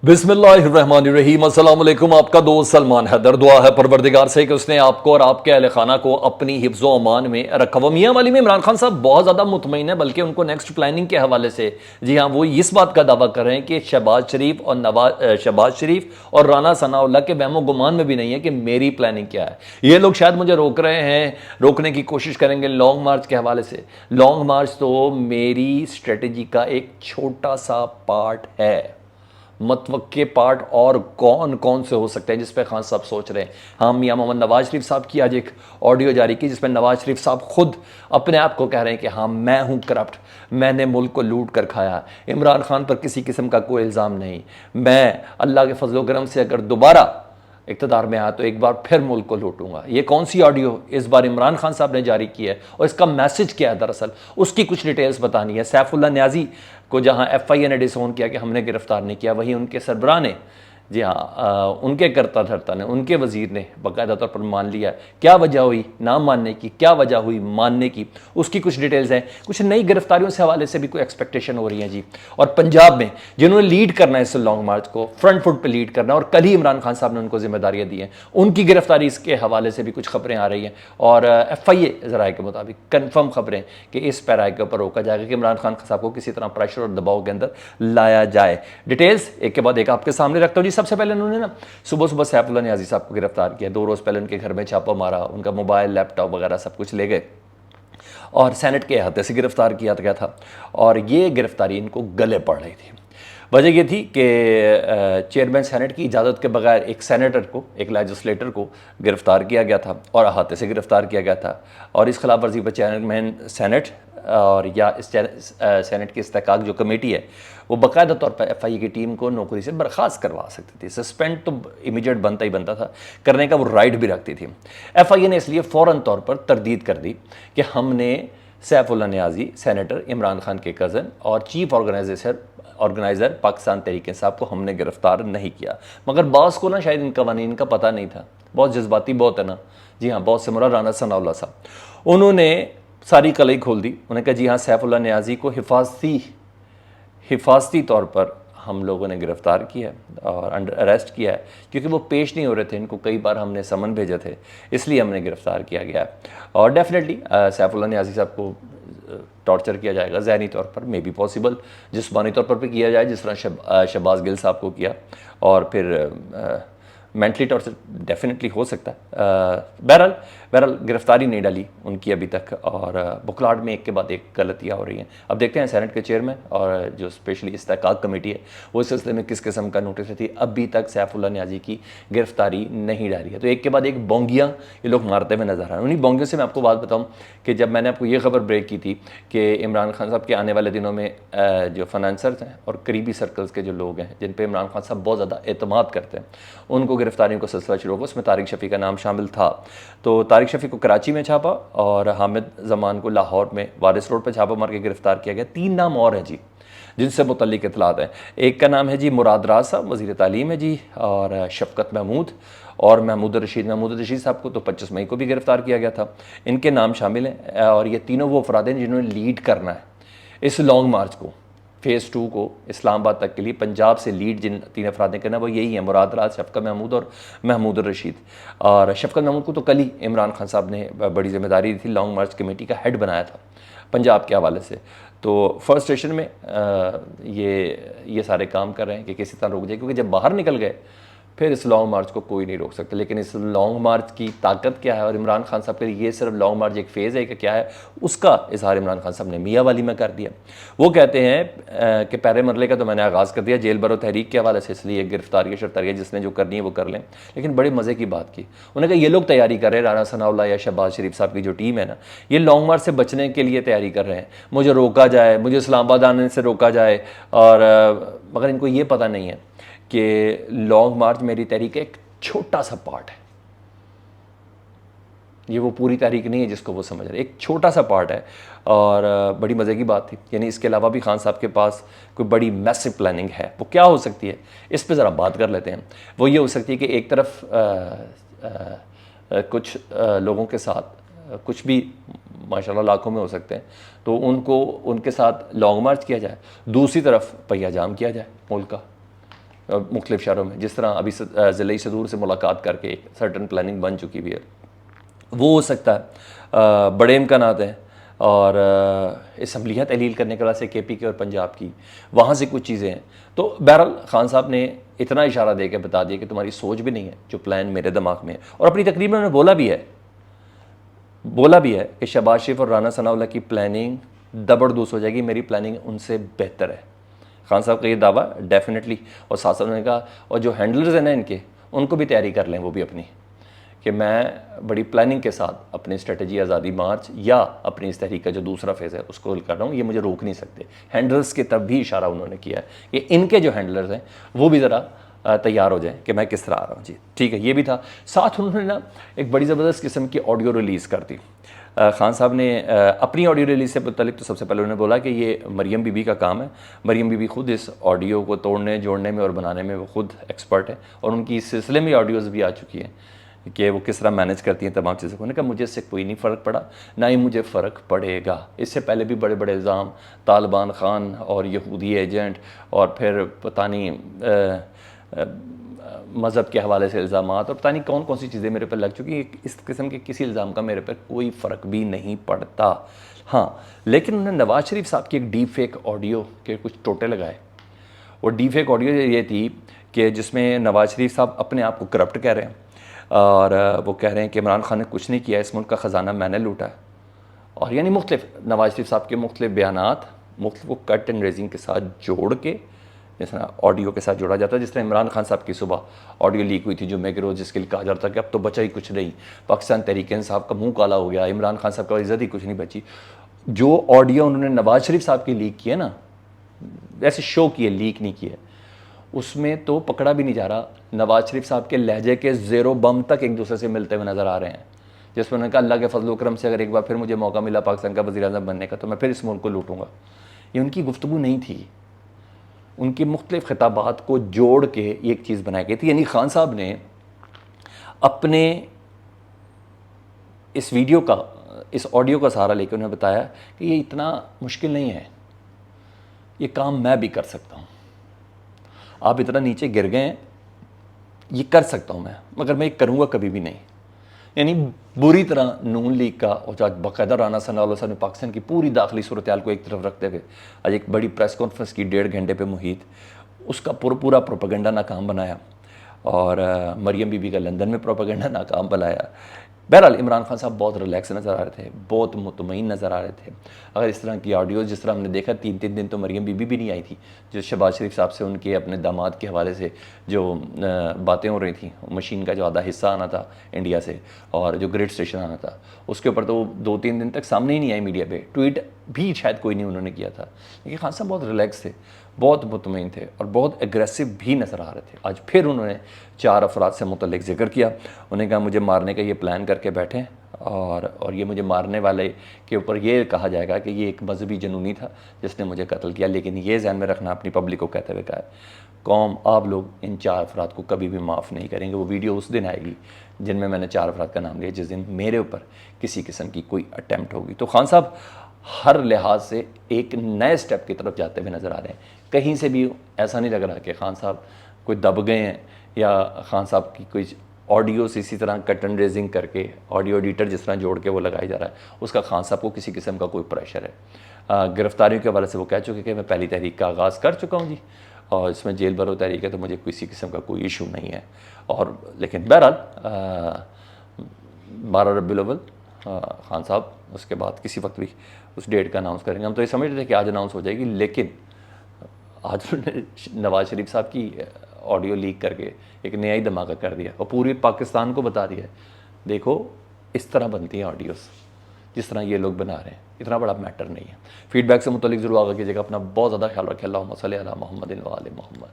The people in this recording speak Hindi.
बिस्मिल्लाहिर्रहमानिर्रहीम। अस्सलाम वालेकुम। आपका दोस्त सलमान हैदर। दुआ है परवरदिगार से कि उसने आपको और आपके अहल खाना को अपनी हिफ्ज़ व अमान में रखा। वो मियाँ वाली में इमरान खान साहब बहुत ज़्यादा मुतमईन है, बल्कि उनको नेक्स्ट प्लानिंग के हवाले से, जी हाँ, वो इस बात का दावा कर रहे हैं कि शहबाज शरीफ और राना सनाउल्लाह के वहमो गुमान में भी नहीं है कि मेरी प्लानिंग क्या है। ये लोग शायद मुझे रोक रहे हैं, रोकने की कोशिश करेंगे लॉन्ग मार्च के हवाले से। लॉन्ग मार्च तो मेरी स्ट्रेटजी का एक छोटा सा पार्ट है। मतवक्के पार्ट और कौन कौन से हो सकते हैं जिस पे खान साहब सोच रहे हैं। हाँ, मियाँ मोहम्मद नवाज शरीफ साहब की आज एक ऑडियो जारी की जिसमें नवाज शरीफ साहब खुद अपने आप को कह रहे हैं कि हाँ, मैं हूँ करप्ट, मैंने मुल्क को लूट कर खाया, इमरान खान पर किसी किस्म का कोई इल्ज़ाम नहीं, मैं अल्लाह के फजल करम से अगर दोबारा इक़्तिदार में आया तो एक बार फिर मुल्क को लूटूंगा। ये कौन सी ऑडियो इस बार इमरान खान साहब ने जारी की है और इसका मैसेज क्या है, दरअसल उसकी कुछ डिटेल्स बतानी है। सैफुल्लाह न्याजी को जहां एफआईए ने डिसोन किया कि हमने गिरफ्तार नहीं किया, वहीं उनके सरबराह ने, जी हाँ, उनके करता धरता ने, उनके वजीर ने बाकायदा तौर पर मान लिया। क्या वजह हुई ना मानने की, क्या वजह हुई मानने की, उसकी कुछ डिटेल्स हैं। कुछ नई गिरफ्तारियों से हवाले से भी कोई एक्सपेक्टेशन हो रही है जी। और पंजाब में जिन्होंने लीड करना है इस लॉन्ग मार्च को, फ्रंट फुट पे लीड करना, और कल ही इमरान खान साहब ने उनको जिम्मेदारियां दी हैं, उनकी गिरफ्तारी इसके हवाले से भी कुछ खबरें आ रही हैं। और एफआईए जराये के मुताबिक कन्फर्म खबरें कि इस पैराए के ऊपर रोका जाएगा कि इमरान खान साहब को किसी तरह प्रेशर और दबाव के अंदर लाया जाए। डिटेल्स एक के बाद एक आपके सामने रखता हूँ जी। सबसे पहले उन्होंने ना सुबह सुबह सैफुल्लाह न्याजी साहब को गिरफ्तार किया। 2 रोज़ पहले उनके घर में छापा मारा, उनका मोबाइल, लैपटॉप वगैरह सब कुछ ले गए और सेनेट के अहाते से गिरफ्तार किया गया था। और ये गिरफ्तारी इनको गले पड़ रही थी। वजह ये थी कि चेयरमैन सेनेट की इजाज़त के बगैर एक सेनेटर को, एक लेजिस्लेटर को गिरफ्तार किया गया था और अहाते से गिरफ्तार किया गया था। और इस खिलाफ वर्जी पर चेयरमैन सेनेट और या इस सेनेट की इस्तेकाक जो कमेटी है वो बाकायदा तौर पर एफआईए की टीम को नौकरी से बर्खास्त करवा सकती थी। सस्पेंड तो इमीडिएट बनता ही बनता था, करने का वो राइट भी रखती थी। एफआईए ने इसलिए फ़ौरन तौर पर तरदीद कर दी कि हमने सैफुल्लाह न्याजी, सेनेटर इमरान खान के कज़न और चीफ ऑर्गेनाइज़र पाकिस्तान तहरीक इंसाफ को हमने गिरफ्तार नहीं किया। मगर बॉस को ना शायद इन कवानीन का पता नहीं था, बहुत जज्बाती बहुत है ना। जी हाँ, बॉस से मुराद राना सनाउल्लाह साहब, उन्होंने सारी कलई खोल दी। उन्होंने कहा जी हाँ, सैफुल्लाह न्याजी को हिफाजती तौर पर हम लोगों ने गिरफ़्तार किया और अंडर अरेस्ट किया है, क्योंकि वो पेश नहीं हो रहे थे। इनको कई बार हमने समन भेजे थे, इसलिए हमने गिरफ़्तार किया गया है। और डेफिनेटली सैफुल्लाह न्याजी साहब को टॉर्चर किया जाएगा, ज़हनी तौर पर मे बी पॉसिबल, जिस्मानी तौर पर भी किया जाए जिस तरह शहबाज गिल साहब को किया, और फिर मेंटली टॉर्चर डेफिनेटली हो सकता है। बहरहाल गिरफ्तारी नहीं डाली उनकी अभी तक, और बुखलाड में एक के बाद एक गलतियाँ हो रही हैं। अब देखते हैं सेनेट के चेयरमैन और जो स्पेशली इस्तेकाक कमेटी है वो इस सिलसिले में किस किस्म का नोटिस देती है। अभी तक सैफुल्लाह न्याजी की गिरफ्तारी नहीं डाली है। तो एक के बाद एक बोंगियाँ ये लोग मारते हुए नजर आ रहे हैं। उन्हीं बोंगियों से मैं आपको बात बताऊँ कि जब मैंने आपको ये खबर ब्रेक की थी कि इमरान खान साहब के आने वाले दिनों में जो फाइनेंसर्स हैं और करीबी सर्कल्स के जो लोग हैं जिन पर इमरान खान साहब बहुत ज़्यादा एतमाद करते हैं, उनको गिरफ्तारियों का सिलसिला शुरू होगा। उसमें तारिक शफ़ी का नाम शामिल था। तो तारिक शफ़ी को कराची में छापा और हामिद जमान को लाहौर में वारिस रोड पर छापा मार के गिरफ्तार किया गया। 3 नाम और हैं जी जिनसे मुतल्लिक इतलात हैं। एक का नाम है जी मुराद राज साहब, वज़ीर तालीम है जी, और शफ़कत महमूद और महमूद रशीद साहब को तो 25 मई को भी गिरफ्तार किया गया था। इनके नाम शामिल हैं और ये तीनों वो अफराद हैं जिन्होंने लीड करना है इस लॉन्ग मार्च को, फ़ेज़ 2 को इस्लामाबाद तक के लिए। पंजाब से लीड जिन 3 अफराद ने करना वो यही है, मुराद राज, शफ़कत महमूद और महमूद रशीद। और शफ़कत महमूद को तो कल ही इमरान खान साहब ने बड़ी जिम्मेदारी दी थी, लॉन्ग मार्च कमेटी का हेड बनाया था पंजाब के हवाले से। तो फर्स्ट स्टेशन में ये सारे काम कर रहे हैं कि किसी तरह रोक जाए, क्योंकि जब बाहर निकल गए फिर इस लॉन्ग मार्च को कोई नहीं रोक सकता। लेकिन इस लॉन्ग मार्च की ताकत क्या है और इमरान खान साहब के लिए ये सिर्फ लॉन्ग मार्च एक फ़ेज़ है कि क्या है, उसका इजहार इमरान खान साहब ने मियाँ वाली में कर दिया। वो कहते हैं कि पहले मरले का तो मैंने आगाज़ कर दिया जेल बरो तहरीक के हवाले से, इसलिए गिरफ्तारी शर्तारियाँ जिसने जो करनी है वो कर लें। लेकिन बड़े मज़े की बात की, उन्होंने कहा ये लोग तैयारी कर रहे हैं, राना सनाउल्लाह या शहबाज शरीफ साहब की जो टीम है ना, ये लॉन्ग मार्च से बचने के लिए तैयारी कर रहे हैं। मुझे रोका जाए, मुझे इस्लामाबाद आने से रोका जाए, और मगर इनको ये पता नहीं है कि लॉन्ग मार्च मेरी तहरीक एक छोटा सा पार्ट है। ये वो पूरी तहरीक नहीं है जिसको वो समझ रहे, एक छोटा सा पार्ट है। और बड़ी मज़े की बात थी, यानी इसके अलावा भी खान साहब के पास कोई बड़ी मैसिव प्लानिंग है। वो क्या हो सकती है, इस पे ज़रा बात कर लेते हैं। वो ये हो सकती है कि एक तरफ कुछ लोगों के साथ कुछ भी माशाल्लाह लाखों में हो सकते हैं, तो उनको उनके साथ लॉन्ग मार्च किया जाए, दूसरी तरफ पहिया जाम किया जाए मुल्क का। मुख्तलिफ शहरों में, जिस तरह अभी ज़िले सदूर से मुलाकात करके एक सर्टन प्लानिंग बन चुकी हुई है, वो हो सकता है। बड़े इम्कानात हैं। और असम्बलियाँ तहलील करने के वास्ते KP की और पंजाब की, वहाँ से कुछ चीज़ें हैं। तो बहरहाल खान साहब ने इतना इशारा दे के बता दिया कि तुम्हारी सोच भी नहीं है जो प्लान मेरे दिमाग में है। और अपनी तकरीर में उन्होंने बोला भी है कि शहबाज शरीफ और राना सनाउल्लाह की प्लानिंग दबरदूस हो जाएगी, मेरी प्लानिंग उनसे बेहतर है। खान साहब का ये दावा डेफिनेटली। और साथ साथ उन्होंने कहा और जो हैंडलर्स हैं ना इनके, उनको भी तैयारी कर लें वो भी अपनी, कि मैं बड़ी प्लानिंग के साथ अपनी स्ट्रेटजी आज़ादी मार्च या अपनी इस तहरीक का जो दूसरा फेज़ है उसको कर रहा हूँ, ये मुझे रोक नहीं सकते। हैंडलर्स के तब भी इशारा उन्होंने किया है कि इनके जो हैंडलर्स हैं वो भी ज़रा तैयार हो जाएं कि मैं किस तरह आ रहा हूँ। जी ठीक है, ये भी था। साथ उन्होंने ना एक बड़ी ज़बरदस्त किस्म की ऑडियो रिलीज़ कर दी। खान साहब ने अपनी ऑडियो रिलीज़ से मुतल्लिक तो सबसे पहले उन्होंने बोला कि ये मरियम बीबी का काम है। मरियम बीबी खुद इस ऑडियो को तोड़ने जोड़ने में और बनाने में वो खुद एक्सपर्ट है, और उनकी इस सिलसिले में ऑडियोज़ भी आ चुकी हैं कि वो किस तरह मैनेज करती हैं तमाम चीज़ों को। उन्होंने कहा मुझे इससे कोई नहीं फ़र्क पड़ा, ना ही मुझे फ़र्क पड़ेगा। इससे पहले भी बड़े बड़े इल्ज़ाम, तालिबान खान और यहूदी एजेंट, और फिर पता नहीं मज़हब के हवाले से इल्ज़ाम, और पता नहीं कौन कौन सी चीज़ें मेरे पर लग चुकी। इस किस्म के किसी इल्ज़ाम का मेरे पर कोई फ़र्क भी नहीं पड़ता। हाँ, लेकिन उन्होंने नवाज़ शरीफ साहब की एक डीप फेक ऑडियो के कुछ टोटे लगाए। वो डीप फेक ऑडियो ये थी कि जिसमें नवाज़ शरीफ साहब अपने आप को करप्ट कह रहे हैं, और वो कह रहे हैं कि इमरान खान ने कुछ नहीं किया, इस मुल्क का ख़जाना मैंने लूटा है। और यानी मुख्तलिफ नवाज़ शरीफ साहब के मुख्तलिफ बयानात मुख्तलिफ को कट एंड रेजिंग के साथ जोड़ के, जिस तरह ऑडियो के साथ जोड़ा जाता है। जिस तरह इमरान खान साहब की सुबह ऑडियो लीक हुई थी जुम्मे के रोज़, जिसके लिए कहा जा रहा था कि अब तो बचा ही कुछ नहीं, पाकिस्तान तहरीक इंसाफ का मुंह काला हो गया, इमरान खान साहब का इज़्ज़त ही कुछ नहीं बची। जो ऑडियो उन्होंने नवाज़ शरीफ साहब की लीक किए ना, ऐसे शो किए, लीक नहीं किए, उसमें तो पकड़ा भी नहीं जा रहा। नवाज़ शरीफ साहब के लहजे के ज़ेरो बम तक एक दूसरे से मिलते हुए नज़र आ रहे हैं, जिसमें उन्होंने कहा अल्लाह के फजल करम से अगर एक बार फिर मुझे मौका मिला पाकिस्तान का वज़ीर आज़म बनने का तो मैं फिर इस मुल्क को लूटूंगा। ये उनकी गुफ्तगू नहीं थी, उनकी मुख्तलिफ खिताबात को जोड़ के एक चीज़ बनाई गई थी। यानी खान साहब ने अपने इस वीडियो का, इस ऑडियो का सहारा लेकर उन्हें बताया कि ये इतना मुश्किल नहीं है, ये काम मैं भी कर सकता हूँ। आप इतना नीचे गिर गए हैं, ये कर सकता हूँ मैं, मगर मैं ये करूँगा कभी भी नहीं। यानी बुरी तरह नून लीग का और आज बाकायदा राना सनाउल्लाह साहब ने पाकिस्तान की पूरी दाखिली सूरत हाल को एक तरफ रखते हुए आज एक बड़ी प्रेस कॉन्फ्रेंस की 1.5 घंटे पे मुहित, उसका पूरा प्रोपेगेंडा नाकाम बनाया, और मरियम बीबी का लंदन में प्रोपेगेंडा नाकाम बनाया। बहरहाल इमरान खान साहब बहुत रिलैक्स नज़र आ रहे थे, बहुत मुतमईन नज़र आ रहे थे। अगर इस तरह की ऑडियो, जिस तरह हमने देखा 3 दिन तो मरियम बीबी भी नहीं आई थी, जो शहबाज शरीफ साहब से उनके अपने दामाद के हवाले से जो बातें हो रही थी, मशीन का जो आधा हिस्सा आना था इंडिया से और जो ग्रिड स्टेशन आना था, उसके ऊपर तो 2-3 दिन तक सामने ही नहीं आई मीडिया पे, ट्वीट भी शायद कोई नहीं उन्होंने किया था। लेकिन खान साहब बहुत रिलैक्स थे, बहुत मुतमईन थे और बहुत एग्रेसिव भी नज़र आ रहे थे। आज फिर उन्होंने 4 अफराद से मुतल्लिक जिक्र किया। उन्होंने कहा मुझे मारने का ये प्लान करके बैठे, और ये मुझे मारने वाले के ऊपर ये कहा जाएगा कि ये एक मजहबी जनूनी था जिसने मुझे कत्ल किया। लेकिन ये ज़हन में रखना अपनी पब्लिक को कहते हुए कहा है, कौम आप लोग इन 4 अफराद को कभी भी माफ़ नहीं करेंगे। वो वीडियो उस दिन आएगी जिनमें मैंने 4 अफराद का नाम लिया, जिस दिन मेरे ऊपर किसी किस्म की कोई अटैम्प्ट होगी। तो खान साहब हर लिहाज से एक नए स्टेप की तरफ जाते हुए नज़र आ रहे हैं। कहीं से भी ऐसा नहीं लग रहा कि खान साहब कोई दब गए हैं, या खान साहब की कोई ऑडियो से इसी तरह कट एंड रेजिंग करके ऑडियो एडिटर जिस तरह जोड़ के वो लगाया जा रहा है, उसका खान साहब को किसी किस्म का कोई प्रेशर है। गिरफ्तारियों के हवाले से वो कह चुके कि मैं पहली तहरीक का आगाज़ कर चुका हूँ जी, और इसमें जेल भरो तहरीक है, तो मुझे किसी किस्म का कोई इशू नहीं है। और लेकिन बहरहाल 12 रबीउल अव्वल खान साहब उसके बाद किसी वक्त भी उस डेट का अनाउंस करेंगे। हम तो ये समझ रहे थे कि आज अनाउंस हो जाएगी, लेकिन आज उन्होंने नवाज़ शरीफ साहब की ऑडियो लीक करके एक नया ही धमाका कर दिया और पूरी पाकिस्तान को बता दिया, देखो इस तरह बनती हैं ऑडियोज़ जिस तरह ये लोग बना रहे हैं, इतना बड़ा मैटर नहीं है। फीडबैक से मुतल्लिक ज़रूर आगे कीजिएगा। अपना बहुत ज़्यादा ख्याल रखें। अल्लाहुम्मा सल्ली अला मुहम्मदिन व आले मुहम्मद।